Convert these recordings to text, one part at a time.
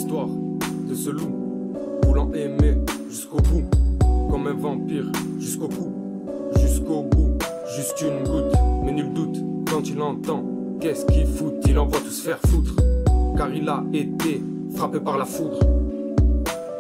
l'histoire de ce loup, voulant aimer jusqu'au bout, comme un vampire, jusqu'au cou, jusqu'au bout, juste une goutte, mais nul doute, quand il entend, qu'est-ce qu'il fout, il envoie tout se faire foutre, car il a été frappé par la foudre.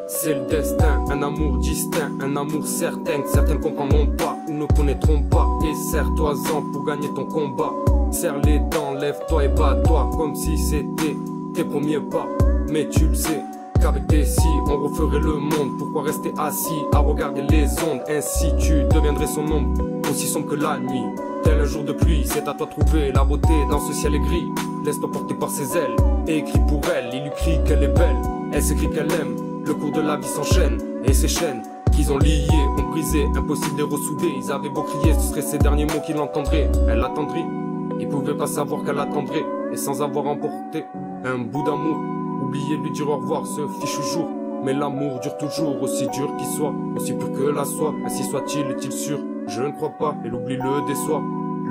C'est le destin, un amour distinct, un amour certain que certains comprendront pas ou ne connaîtront pas. Et serre-toi-en pour gagner ton combat. Serre les dents, lève-toi et bats-toi comme si c'était tes premiers pas. Mais tu le sais qu'avec des si on referait le monde. Pourquoi rester assis à regarder les ondes? Ainsi tu deviendrais son ombre, aussi sombre que la nuit. Tel un jour de pluie, c'est à toi de trouver la beauté dans ce ciel aigri. Laisse-toi porter par ses ailes et écris pour elle. Il lui crie qu'elle est belle, elle s'écrit qu'elle aime. Le cours de la vie s'enchaîne, et ces chaînes qu'ils ont liées, ont brisé, impossible de les ressouder. Ils avaient beau crier, ce seraient ces derniers mots qu'il entendrait. Elle l'attendrit, il pouvait pas savoir qu'elle l'attendrait. Et sans avoir emporté un bout d'amour, oublier de lui dire au revoir ce fichu jour. Mais l'amour dure toujours, aussi dur qu'il soit, aussi pur que la soie. Ainsi soit-il, est-il sûr? Je ne crois pas, et l'oubli le déçoit.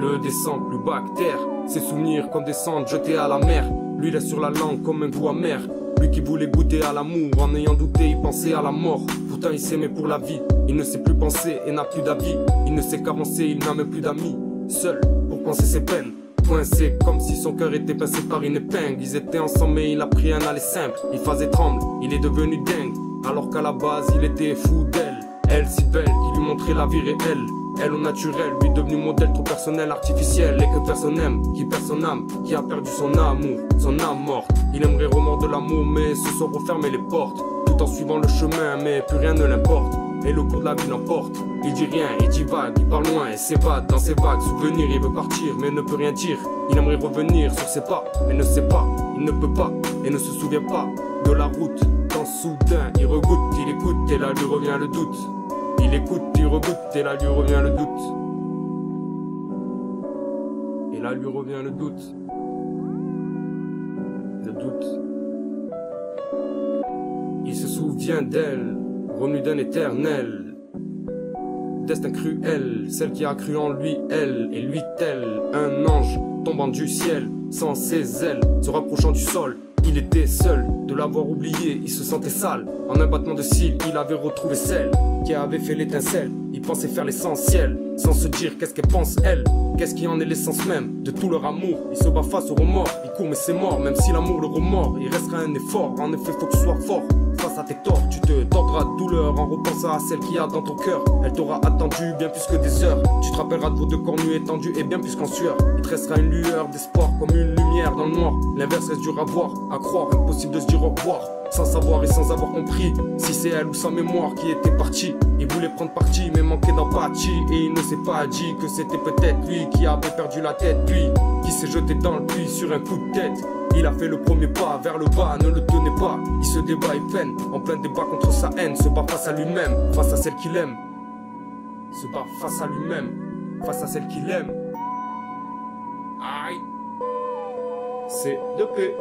Le descend plus bas que terre, ses souvenirs comme des cendres jetés à la mer. Lui laisse sur la langue comme un goût amer. Lui qui voulait goûter à l'amour, en ayant douté, il pensait à la mort. Pourtant il s'aimait pour la vie, il ne sait plus penser et n'a plus d'avis. Il ne sait qu'avancer, il n'a même plus d'amis. Seul pour penser ses peines, coincé comme si son cœur était pincé par une épingle. Ils étaient ensemble mais il a pris un aller simple. Il faisait tremble, il est devenu dingue, alors qu'à la base il était fou d'elle. Elle si belle, qui lui montrait la vie réelle. Elle au naturel, lui devenu modèle trop personnel, artificiel. Et que personne n'aime, qui perd son âme, qui a perdu son amour, son âme morte. Il aimerait remordre de l'amour mais se sont refermées les portes. Tout en suivant le chemin mais plus rien ne l'importe. Et le cours de la vie l'emporte. Il dit rien, il divague, il parle loin et s'évade dans ses vagues souvenirs. Il veut partir mais ne peut rien dire. Il aimerait revenir sur ses pas mais ne sait pas, il ne peut pas et ne se souvient pas de la route. Quand soudain il regoute, il écoute et là lui revient le doute. Il écoute, il regoute, et là lui revient le doute. Et là lui revient le doute. Le doute. Il se souvient d'elle, revenue d'un éternel. Destin cruel, celle qui a cru en lui, elle, et lui tel. Un ange tombant du ciel, sans ses ailes, se rapprochant du sol. Il était seul, de l'avoir oublié, il se sentait sale. En un battement de cils, il avait retrouvé celle qui avait fait l'étincelle. Il pensait faire l'essentiel, sans se dire qu'est-ce qu'elle pense elle. Qu'est-ce qui en est l'essence même de tout leur amour. Il se bat face au remords, il court mais c'est mort. Même si l'amour le remords, il restera un effort. En effet faut que tu sois fort. Face à tes torts, tu te tordras de douleur en repensant à celle qui a dans ton cœur. Elle t'aura attendu bien plus que des heures. Tu te rappelleras de vos deux corps nus étendus et bien plus qu'en sueur. Il te restera une lueur d'espoir comme une lumière dans le noir. L'inverse reste dur à voir, à croire, impossible de se dire au revoir. Sans savoir et sans avoir compris si c'est elle ou sa mémoire qui était partie. Il voulait prendre parti mais manquait d'empathie. Et il ne s'est pas dit que c'était peut-être lui qui avait perdu la tête. Puis qui s'est jeté dans le puits sur un coup de tête. Il a fait le premier pas vers le bas, ne le tenez pas. Il se débat et peine, en plein débat contre sa haine. Se bat face à lui-même, face à celle qu'il aime. Se bat face à lui-même, face à celle qu'il aime. Aïe. C'est de paix.